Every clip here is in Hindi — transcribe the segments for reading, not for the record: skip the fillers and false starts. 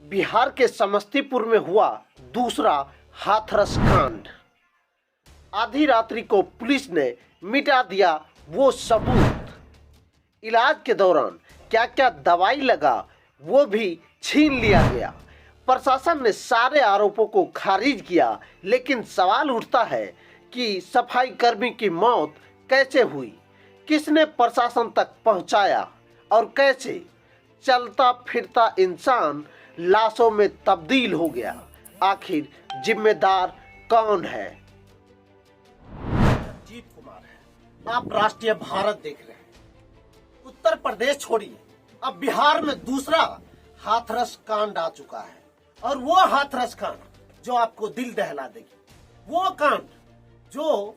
बिहार के समस्तीपुर में हुआ दूसरा हाथरस कांड। आधी रात्रि को पुलिस ने मिटा दिया वो सबूत। इलाज के दौरान क्या क्या दवाई लगा वो भी छीन लिया गया। प्रशासन ने सारे आरोपों को खारिज किया, लेकिन सवाल उठता है कि सफाई कर्मी की मौत कैसे हुई, किसने प्रशासन तक पहुंचाया और कैसे चलता फिरता इंसान लाशों में तब्दील हो गया। आखिर जिम्मेदार कौन है? अजीत कुमार है। आप राष्ट्रीय भारत देख रहे हैं। उत्तर प्रदेश छोड़िए, अब बिहार में दूसरा हाथरस कांड आ चुका है, और वो हाथरस कांड जो आपको दिल दहला देगी। वो कांड जो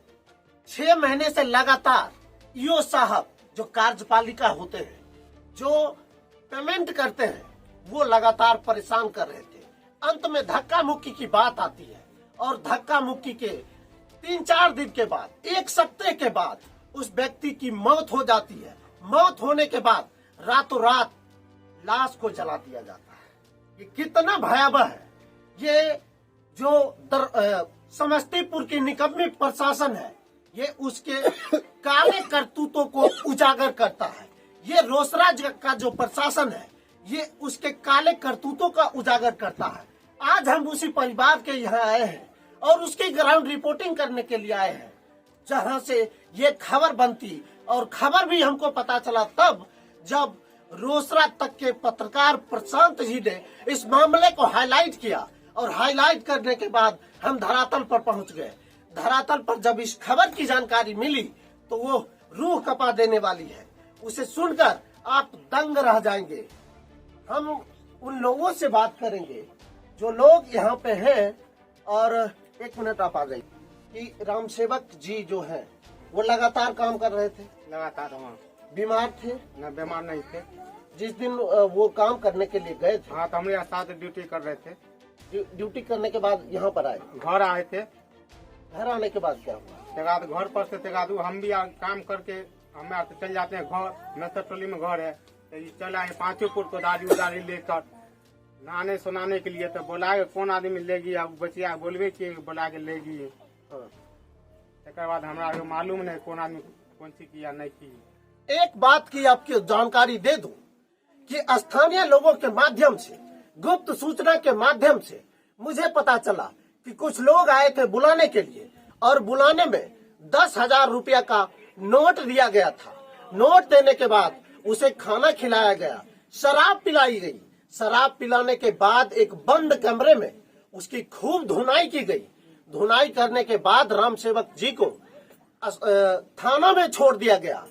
6 महीने से लगातार ईओ साहब जो कार्यपालिका होते हैं, जो पेमेंट करते हैं, वो लगातार परेशान कर रहे थे। अंत में धक्का मुक्की की बात आती है, और धक्का मुक्की के 3-4 दिन के बाद, 1 सप्ताह के बाद उस व्यक्ति की मौत हो जाती है। मौत होने के बाद रातों रात लाश को जला दिया जाता है। ये कितना भयावह है। ये जो समस्तीपुर की निकम्मी प्रशासन है, ये उसके काले करतूतों को उजागर करता है। ये रोसड़ा का जो प्रशासन है, ये उसके काले करतूतों का उजागर करता है। आज हम उसी परिवार के यहाँ आए हैं और उसकी ग्राउंड रिपोर्टिंग करने के लिए आए हैं, जहाँ से ये खबर बनती, और खबर भी हमको पता चला तब जब रोसड़ा तक के पत्रकार प्रशांत जी ने इस मामले को हाईलाइट किया, और हाईलाइट करने के बाद हम धरातल पर पहुंच गए। धरातल पर जब इस खबर की जानकारी मिली तो वो रूह कपा देने वाली है। उसे सुनकर आप दंग रह जाएंगे। हम उन लोगों से बात करेंगे जो लोग यहाँ पे हैं। और 1 मिनट आप आ जाइए कि राम सेवक जी जो हैं वो लगातार काम कर रहे थे। लगातार वहाँ बीमार थे? न, बीमार नहीं थे। जिस दिन वो काम करने के लिए गए थे, हाँ, तो हम यहाँ साथ ड्यूटी कर रहे थे। ड्यूटी करने के बाद यहाँ पर आए, घर आए थे। घर आने के बाद क्या हुआ? तेगाद घर पर से तेगादू हम भी काम करके हम चल जाते हैं घर। मेसर टोली में घर है, तो ये चल आए पांचोपुर को दादी उदारी लेकर नहाने सुनाने के लिए। तो बोला कौन आदमी लेगी, अब बचिया बोलबे किए बोला के लेगी। तक बाद हमारा मालूम नहीं कौन आदमी कौन सी किया नहीं की। एक बात की आपकी जानकारी दे दूं कि स्थानीय लोगों के माध्यम से, गुप्त सूचना के माध्यम से मुझे पता चला कि कुछ लोग आए थे बुलाने के लिए, और बुलाने में 10,000 रुपया का नोट दिया गया था। नोट देने के बाद उसे खाना खिलाया गया, शराब पिलाई गई। शराब पिलाने के बाद एक बंद कमरे में उसकी खूब धुनाई की गई। धुनाई करने के बाद राम सेवक जी को थाना में छोड़ दिया गया।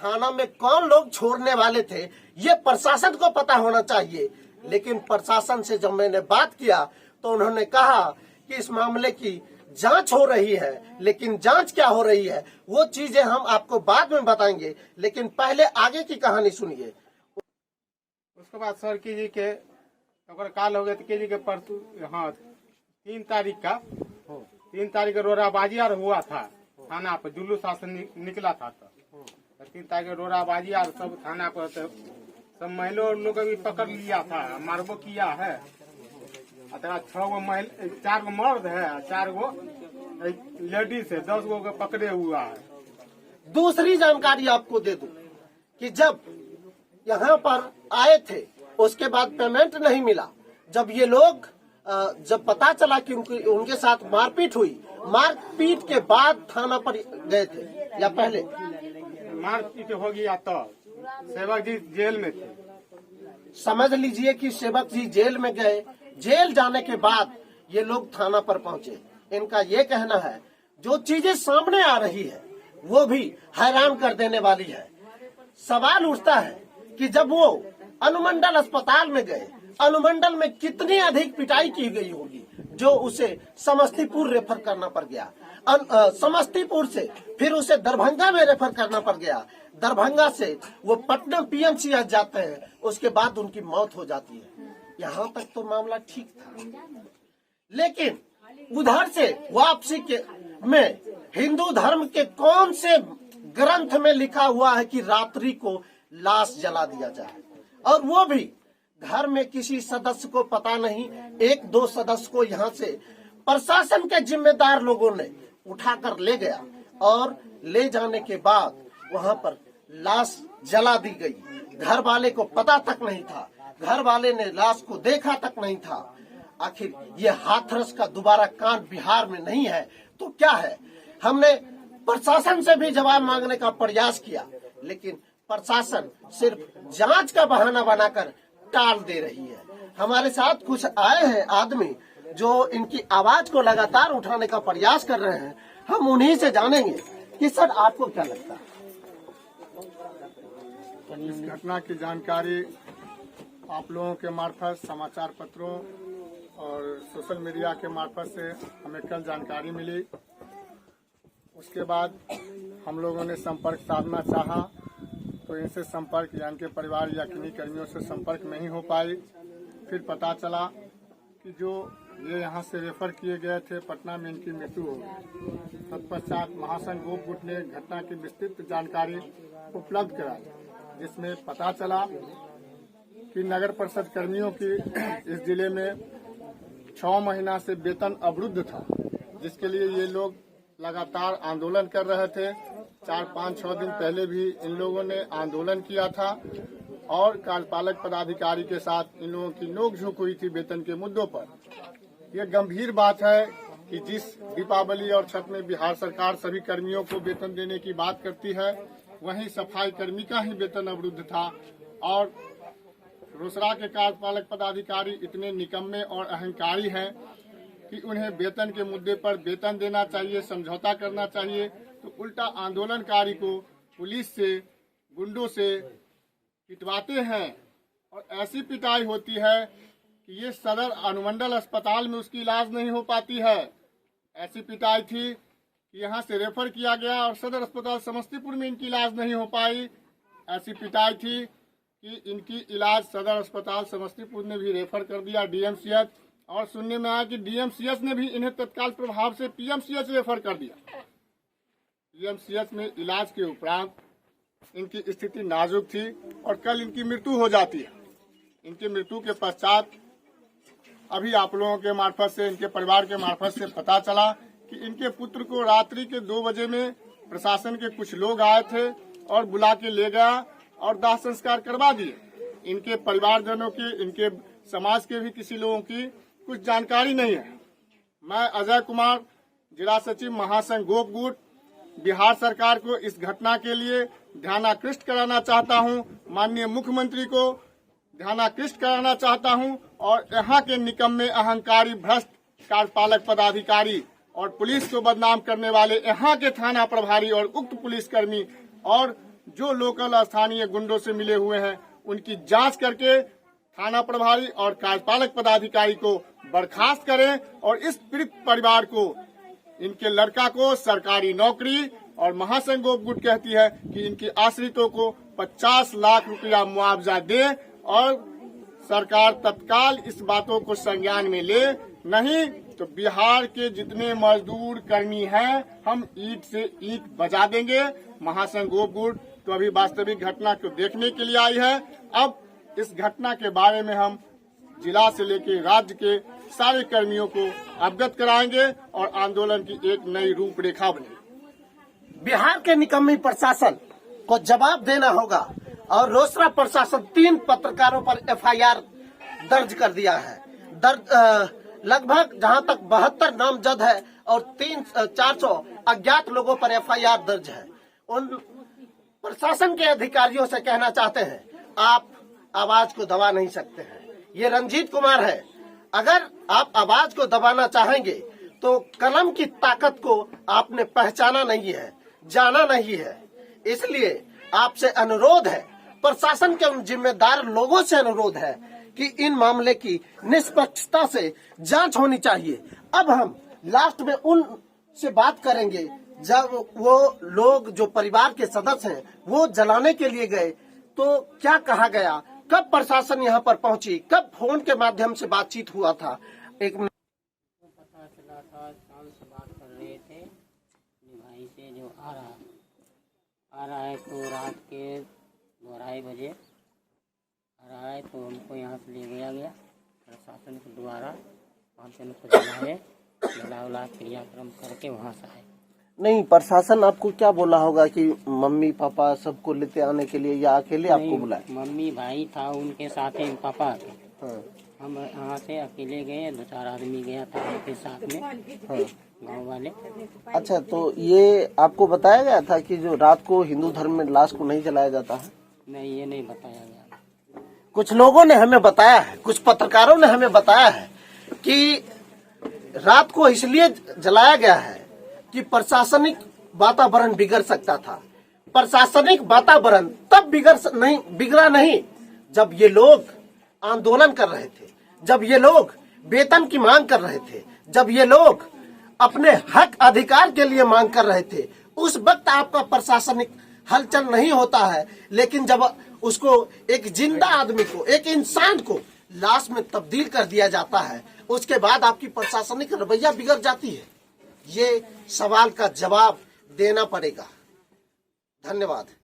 थाना में कौन लोग छोड़ने वाले थे ये प्रशासन को पता होना चाहिए, लेकिन प्रशासन से जब मैंने बात किया तो उन्होंने कहा कि इस मामले की जांच हो रही है, लेकिन जांच क्या हो रही है वो चीजें हम आपको बाद में बताएंगे। लेकिन पहले आगे की कहानी सुनिए। उसके बाद सर की जी के काल हो गए तो के जी के परसों, हाँ 3 तारीख का 3 तारीख का रोराबाजी और हुआ था थाना पर। जुल्लू शासन निकला था, तो 3 तारीख का रोराबाजी और सब थाना पर सब महिला लोग भी पकड़ लिया था, मारबो किया है। 6 गो महिला, 4 गो मर्द है, 4 गो लेडीज है, 10 गो पकड़े हुआ है। दूसरी जानकारी आपको दे दूं कि जब यहाँ पर आए थे उसके बाद पेमेंट नहीं मिला। जब ये लोग जब पता चला कि उनके साथ मारपीट हुई, मारपीट के बाद थाना पर गए थे या पहले? मारपीट हो गया तो सेवक जी जेल में थे। समझ लीजिए कि सेवक जी जेल में गए। जेल जाने के बाद ये लोग थाना पर पहुंचे। इनका ये कहना है जो चीजें सामने आ रही है वो भी हैरान कर देने वाली है। सवाल उठता है कि जब वो अनुमंडल अस्पताल में गए, अनुमंडल में कितनी अधिक पिटाई की गई होगी जो उसे समस्तीपुर रेफर करना पड़ गया। समस्तीपुर से फिर उसे दरभंगा में रेफर करना पड़ गया। दरभंगा से वो पटना पीएमसीएच जाते हैं, उसके बाद उनकी मौत हो जाती है। यहाँ तक तो मामला ठीक था, लेकिन उधर से वापसी के में हिंदू धर्म के कौन से ग्रंथ में लिखा हुआ है कि रात्रि को लाश जला दिया जाए, और वो भी घर में किसी सदस्य को पता नहीं, एक दो सदस्य को यहाँ से प्रशासन के जिम्मेदार लोगों ने उठाकर ले गया और ले जाने के बाद वहाँ पर लाश जला दी गई। घर वाले को पता तक नहीं था, घर वाले ने लाश को देखा तक नहीं था। आखिर ये हाथरस का दोबारा कांड बिहार में नहीं है तो क्या है? हमने प्रशासन से भी जवाब मांगने का प्रयास किया, लेकिन प्रशासन सिर्फ जांच का बहाना बनाकर टाल दे रही है। हमारे साथ कुछ आए हैं आदमी जो इनकी आवाज को लगातार उठाने का प्रयास कर रहे हैं। हम उन्हीं से जानेंगे कि सर आपको क्या लगता है? इस घटना की जानकारी आप लोगों के मार्फत, समाचार पत्रों और सोशल मीडिया के मार्फत से हमें कल जानकारी मिली। उसके बाद हम लोगों ने संपर्क साधना चाहा तो इनसे संपर्क या इनके परिवार या किन्हीं कर्मियों से संपर्क नहीं हो पाई। फिर पता चला कि जो ये यहाँ से रेफर किए गए थे पटना में, इनकी मृत्यु हो गई। तत्पश्चात महासंघ गोप गुट ने घटना की विस्तृत जानकारी उपलब्ध कराई, जिसमें पता चला कि नगर परिषद कर्मियों की इस जिले में 6 महीना से वेतन अवरुद्ध था, जिसके लिए ये लोग लगातार आंदोलन कर रहे थे। 4-5-6 दिन पहले भी इन लोगों ने आंदोलन किया था और कार्यपालक पदाधिकारी के साथ इन लोगों की नोकझोंक हुई थी वेतन के मुद्दों पर। यह गंभीर बात है कि जिस दीपावली और छठ में बिहार सरकार सभी कर्मियों को वेतन देने की बात करती है, वहीं सफाई कर्मी का ही वेतन अवरुद्ध था और रोसड़ा के कार्यपालक पदाधिकारी इतने निकम्मे और अहंकारी हैं कि उन्हें वेतन के मुद्दे पर वेतन देना चाहिए, समझौता करना चाहिए, तो उल्टा आंदोलनकारी को पुलिस से, गुंडों से पिटवाते हैं और ऐसी पिटाई होती है कि ये सदर अनुमंडल अस्पताल में उसकी इलाज नहीं हो पाती है। ऐसी पिटाई थी कि यहाँ से रेफर किया गया और सदर अस्पताल समस्तीपुर में इनकी इलाज नहीं हो पाई। ऐसी पिटाई थी कि इनकी इलाज सदर अस्पताल समस्तीपुर ने भी रेफर कर दिया डीएमसीएच, और सुनने में आया कि डीएमसीएच ने भी इन्हें तत्काल प्रभाव से पीएमसीएच रेफर कर दिया। पीएमसीएच में इलाज के उपरांत इनकी स्थिति नाजुक थी और कल इनकी मृत्यु हो जाती है। इनकी मृत्यु के पश्चात अभी आप लोगों के मार्फत से, इनके परिवार के मार्फत से पता चला कि इनके पुत्र को रात्रि के 2 बजे में प्रशासन के कुछ लोग आए थे और बुला के ले गया और दाह संस्कार करवा दिए। इनके परिवारजनों की, इनके समाज के भी किसी लोगों की कुछ जानकारी नहीं है। मैं अजय कुमार, जिला सचिव महासंघ गोप गुट, बिहार सरकार को इस घटना के लिए ध्यानाकृष्ट कराना चाहता हूं, माननीय मुख्यमंत्री को ध्यानाकृष्ट कराना चाहता हूं और यहाँ के निकम्मे, अहंकारी, भ्रष्ट कार्यपालक पदाधिकारी और पुलिस को बदनाम करने वाले यहाँ के थाना प्रभारी और उक्त पुलिसकर्मी और जो लोकल स्थानीय गुंडों से मिले हुए हैं, उनकी जांच करके थाना प्रभारी और कार्यपालक पदाधिकारी को बर्खास्त करें और इस पीड़ित परिवार को, इनके लड़का को सरकारी नौकरी, और महासंघ गोप गुट कहती है कि इनके आश्रितों को 50 लाख रुपया मुआवजा दे और सरकार तत्काल इस बातों को संज्ञान में ले। नहीं तो बिहार के जितने मजदूर कर्मी हैं, हम ईंट से ईंट बजा देंगे। महासंघ गोप गुट तो अभी वास्तविक घटना को देखने के लिए आई है। अब इस घटना के बारे में हम जिला से लेकर राज्य के सारे कर्मियों को अवगत कराएंगे और आंदोलन की एक नई रूपरेखा बनेगी। बिहार के निकम्मी प्रशासन को जवाब देना होगा और रोसड़ा प्रशासन 3 पत्रकारों पर एफआईआर दर्ज कर दिया है। लगभग जहां तक 72 नामजद है और 400 अज्ञात लोगों पर एफआईआर दर्ज है। उन प्रशासन के अधिकारियों से कहना चाहते हैं, आप आवाज को दबा नहीं सकते हैं। ये रंजीत कुमार है। अगर आप आवाज को दबाना चाहेंगे तो कलम की ताकत को आपने पहचाना नहीं है, जाना नहीं है। इसलिए आपसे अनुरोध है, प्रशासन के उन जिम्मेदार लोगों से अनुरोध है कि इन मामले की निष्पक्षता से जांच होनी चाहिए। अब हम लास्ट में उन से बात करेंगे जब वो लोग जो परिवार के सदस्य हैं वो जलाने के लिए गए तो क्या कहा गया, कब प्रशासन यहाँ पर पहुंची, कब फोन के माध्यम से बातचीत हुआ था। एक पता चला था, शाम से बात कर रहे थे भाई से, जो आ रहा है तो रात के 2-2:30 बजे घर आए तो हमको यहाँ से ले गया प्रशासन के द्वारा, वहाँ से उनको जला उला क्रियाक्रम करके वहाँ से आए। नहीं, प्रशासन आपको क्या बोला होगा कि मम्मी पापा सबको लेते आने के लिए या अकेले आपको बुलाए? मम्मी भाई था उनके साथ ही पापा के। हाँ, हम यहाँ से अकेले गए, 2-4 आदमी गया था उनके साथ में, हाँ। गाँव वाले। अच्छा, तो ये आपको बताया गया था कि जो रात को हिंदू धर्म में लाश को नहीं जलाया जाता है? नहीं, ये नहीं बताया गया। कुछ लोगों ने हमें बताया है, कुछ पत्रकारों ने हमें बताया है कि रात को इसलिए जलाया गया है कि प्रशासनिक वातावरण बिगड़ सकता था। प्रशासनिक वातावरण तब बिगड़ा नहीं जब ये लोग आंदोलन कर रहे थे, जब ये लोग वेतन की मांग कर रहे थे, जब ये लोग अपने हक अधिकार के लिए मांग कर रहे थे। उस वक्त आपका प्रशासनिक हलचल नहीं होता है, लेकिन जब उसको एक जिंदा आदमी को, एक इंसान को लाश में तब्दील कर दिया जाता है, उसके बाद आपकी प्रशासनिक रवैया बिगड़ जाती है। ये सवाल का जवाब देना पड़ेगा। धन्यवाद।